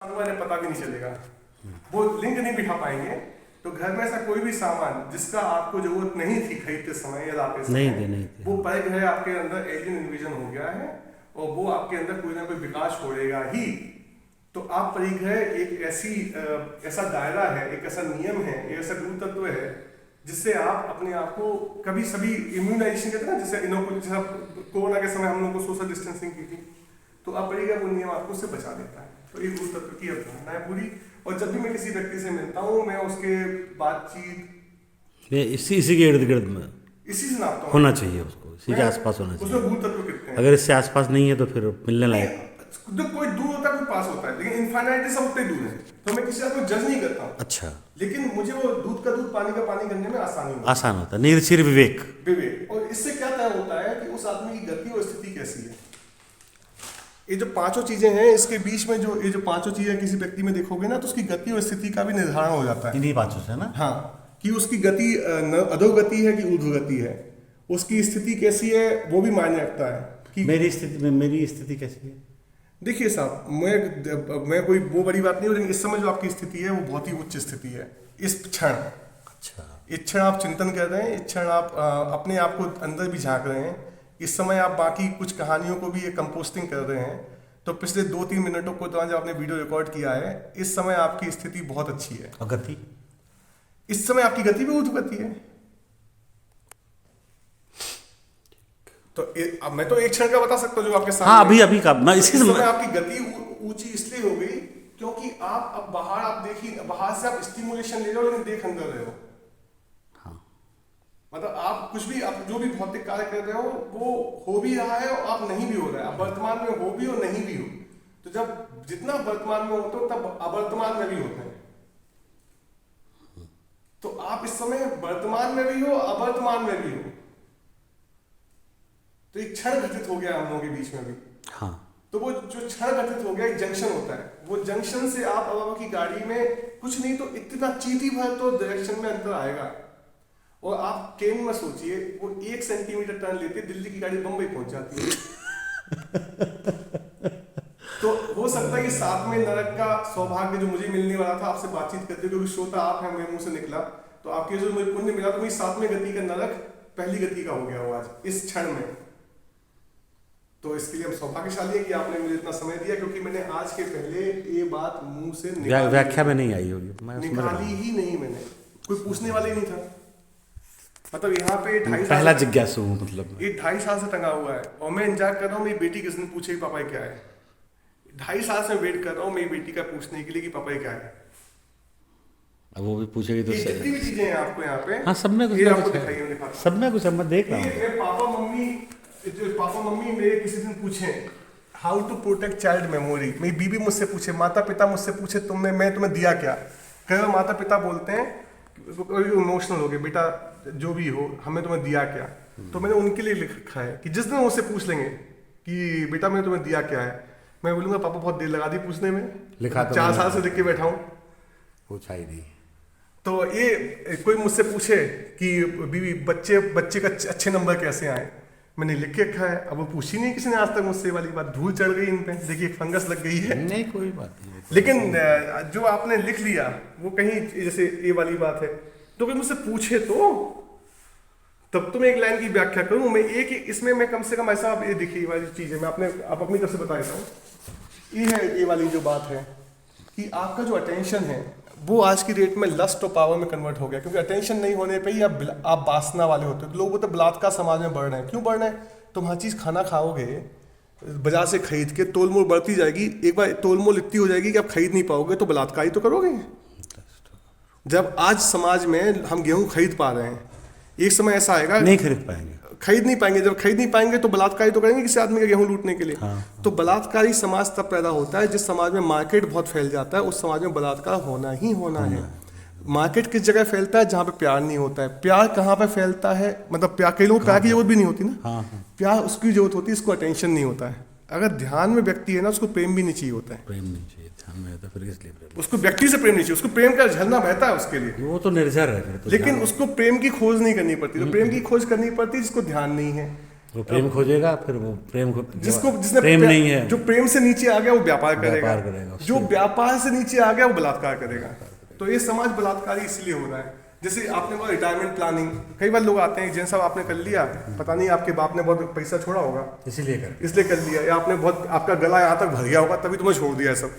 वाले पता भी नहीं चलेगा, वो लिंक नहीं बिठा पाएंगे। तो घर में ऐसा कोई भी सामान जिसका आपको जरूरत नहीं थी खरीदते समय या लाते समय, नहीं थे। वो पल है आपके अंदर एलियन इन्विजन हो गया है और वो आपके अंदर कोई ना कोई विकास छोड़ेगा ही। तो आप परिग्रह एक ऐसा दायरा है, एक ऐसा नियम है, एक ऐसा गुरु तत्व है जिससे आप अपने आप को कभी सभी इम्यूनाइजेशन कहते हैं ना, जैसे कोरोना के समय हम लोग को सोशल डिस्टेंसिंग की थी, तो आप परिग्रह वो नियम आपको उससे बचा देता है। तो ये गुरु तत्व की अवधारणा है पूरी। और जब भी मैं किसी व्यक्ति से मिलता हूँ, मैं उसके बातचीत इसी के इर्द गिर्द में इसी से नापता हूँ, होना चाहिए, उसको इसी के आसपास होना उसमें चाहिए। गुरु तत्व कितने हैं। अगर इससे आसपास नहीं है तो फिर मिलने लायक। कोई दूर होता है, कोई पास होता है, लेकिन इनफाइनाइट सब उतने दूर है। तो मैं किसी को जज नहीं करता हूँ, अच्छा, लेकिन मुझे वो दूध का दूध पानी का पानी करने में आसान होता है, निर्चिर विवेक। और इससे क्या तय होता है कि उस आदमी की गति और स्थिति कैसी है। ये जो पांचों चीजें हैं, इसके बीच में जो ये जो पांचों चीजें किसी व्यक्ति में देखोगे ना, तो उसकी गति और स्थिति का भी निर्धारण हो जाता है इन्हीं पांचों से ना। हाँ, कि उसकी गति अधोगति है कि ऊर्ध्वगति है, उसकी स्थिति कैसी है वो भी मायने रखता है कि मेरी स्थिति कैसी है। देखिए साहब, मैं कोई वो बड़ी बात नहीं हो, लेकिन इस समय जो आपकी स्थिति है वो बहुत ही उच्च स्थिति है इस क्षण। अच्छा, इस क्षण आप चिंतन कर रहे हैं, इस क्षण आप अपने आप को अंदर भी झांक रहे हैं, इस समय आप बाकी कुछ कहानियों को भी कंपोस्टिंग कर रहे हैं। तो पिछले 2-3 मिनटों को दौरान जब आपने वीडियो रिकॉर्ड किया है, इस समय आपकी स्थिति बहुत अच्छी है। और गति, इस समय आपकी गति भी ऊर्ध्वगति है। तो अब मैं तो एक क्षण का बता सकता हूँ जो आपके सामने। हाँ, अभी का मैं इसी समय आपकी गति ऊंची इसलिए हो गई क्योंकि आप अब बाहर आप देखिए, बाहर से आप स्टिमुलेशन ले रहे हो लेकिन देख अंदर रहे हो। हाँ, मतलब आप कुछ भी, आप जो भी भौतिक कार्य कर रहे हो वो हो भी रहा है और आप नहीं भी हो रहा है। आप वर्तमान में हो भी और नहीं भी हो। तो जब जितना वर्तमान में होते हो तब अवर्तमान में भी होते हैं। तो आप इस समय वर्तमान में भी हो, अवर्तमान में भी हो। तो एक क्षण घटित हो गया हम लोगों के बीच में भी। हाँ, तो वो जो क्षण घटित हो गया, एक जंक्शन होता है, वो जंक्शन से आप अब की गाड़ी में कुछ नहीं तो इतना चीटी भर तो डायरेक्शन में अंतर आएगा। और आप ट्रेन में सोचिए, वो 1 सेंटीमीटर टर्न लेते दिल्ली की गाड़ी बंबई पहुंच जाती है। तो हो सकता है कि साथ में नरक का सौभाग्य जो मुझे मिलने वाला था आपसे बातचीत करते हुए, क्योंकि श्रोता आप हैं, मेरे मुंह से निकला, तो आपके जो मुझे पुण्य मिला, तो मेरी साथ में गति का नरक पहली गति का हो गया वो आज इस क्षण में। तो इसके लिए हम सौभाग्यशाली है कि आपने मुझे इतना समय दिया, क्योंकि मैंने आज के पहले ये बात मुंह से व्याख्या में नहीं आई होगी, मैं निकाली ही नहीं, मैंने कोई पूछने वाला ही नहीं था। मतलब यहाँ पे 2.5 साल पहला जिज्ञासु हूँ, मतलब ये 2.5 साल से टंगा हुआ है और मैं इंतजार कर रहा हूँ मेरी बेटी किस दिन पूछे कि पापा क्या है। 2.5 साल से वेट कर रहा हूँ मेरी बेटी का पूछने के लिए कि पापा क्या है। अब वो भी पूछेगी तो जितनी भी चीजें हैं आपको यहाँ पे, हाँ, सब में कुछ ये ना आपको कुछ दिखाई है, दिखा सब में कुछ है, मैं देख रहा हूँ। ये पापा मम्मी मेरे किसी दिन पूछे how to protect child memory, मेरी बीबी मुझसे पूछे, माता पिता मुझसे पूछे मैं तुम्हें दिया क्या। कई बार माता पिता बोलते हैं, इमोशनल हो गए, बेटा जो भी हो हमें तुम्हें दिया क्या। तो मैंने उनके लिए लिख रखा है कि जिस दिन मुझसे पूछ लेंगे कि बेटा मैंने तुम्हें दिया क्या है, मैं बोलूंगा पापा बहुत देर लगा दी पूछने में, लिखा तो 4 साल से लिख के बैठा हूँ। पूछा ही नहीं। तो ये कोई मुझसे पूछे कि बीवी बच्चे का अच्छे नंबर कैसे आए, मैंने लिख के रखा है। अब वो पूछी नहीं किसी ने आज तक मुझसे वाली बात, धूल चढ़ गई इन पे, देखिए फंगस लग गई है। नहीं, कोई बात नहीं। लेकिन जो आपने लिख लिया वो कहीं, जैसे ये वाली बात है, तो कोई मुझसे पूछे तो तब तो मैं एक लाइन की व्याख्या करूं। मैं एक इसमें मैं कम से कम ऐसा, ये देखिए वाली चीज है, मैं आप अपनी तरफ से बता देता हूँ। ये है ये वाली जो बात है कि आपका जो अटेंशन है वो आज की डेट में लस्ट और पावर में कन्वर्ट हो गया, क्योंकि अटेंशन नहीं होने पे ही आप वासना वाले होते हो। लोग वो तो बलात्कार समाज में बढ़ रहे हैं। क्यों बढ़ रहे हैं? तुम हर चीज़ खाना खाओगे बाजार से खरीद के, तोल मोल बढ़ती जाएगी, एक बार तोल मोल इतनी हो जाएगी कि आप खरीद नहीं पाओगे, तो बलात्कार ही तो करोगे। जब आज समाज में हम गेहूं खरीद पा रहे हैं, एक समय ऐसा आएगा नहीं खरीद पाएंगे, खरीद नहीं पाएंगे। जब खरीद नहीं पाएंगे तो बलात्कारी तो करेंगे किसी आदमी का गेहूं लूटने के लिए। हाँ। तो बलात्कारी समाज तब पैदा होता है जिस समाज में मार्केट बहुत फैल जाता है, उस समाज में बलात्कार होना ही होना है। मार्केट किस जगह फैलता है? जहाँ पे प्यार नहीं होता है। प्यार कहाँ पे फैलता है? मतलब प्यार, कई लोगों को प्यार की जरूरत भी नहीं होती ना। हाँ। प्यार उसकी जरूरत होती है, इसको अटेंशन नहीं होता है। अगर ध्यान में व्यक्ति है ना, उसको प्रेम भी नहीं चाहिए होता है। प्रेम नहीं चाहिए, ध्यान में होता है, फिर इसलिए प्रेम। उसको व्यक्ति से प्रेम नहीं चाहिए, उसको प्रेम का झरना बहता है उसके लिए, वो तो निर्जर है, तो लेकिन उसको प्रेम की खोज नहीं करनी पड़ती। तो प्रेम की खोज करनी पड़ती है जिसको ध्यान नहीं है। वो प्रेम खोजेगा, फिर वो प्रेम को जिसने प्रेम नहीं है, जो प्रेम से नीचे आ गया वो व्यापार करेगा, व्यापार करेगा, जो व्यापार से नीचे आ गया वो बलात्कार करेगा। तो ये समाज बलात्कारी इसलिए हो रहा है। जैसे आपने बोला रिटायरमेंट प्लानिंग, कई बार लोग आते हैं जैन साहब आपने कर लिया, पता नहीं आपके बाप ने बहुत पैसा छोड़ा होगा इसीलिए कर इसलिए कर लिया, या आपने बहुत आपका गला यहाँ तक भर गया होगा तभी तुम्हें छोड़ दिया है सब।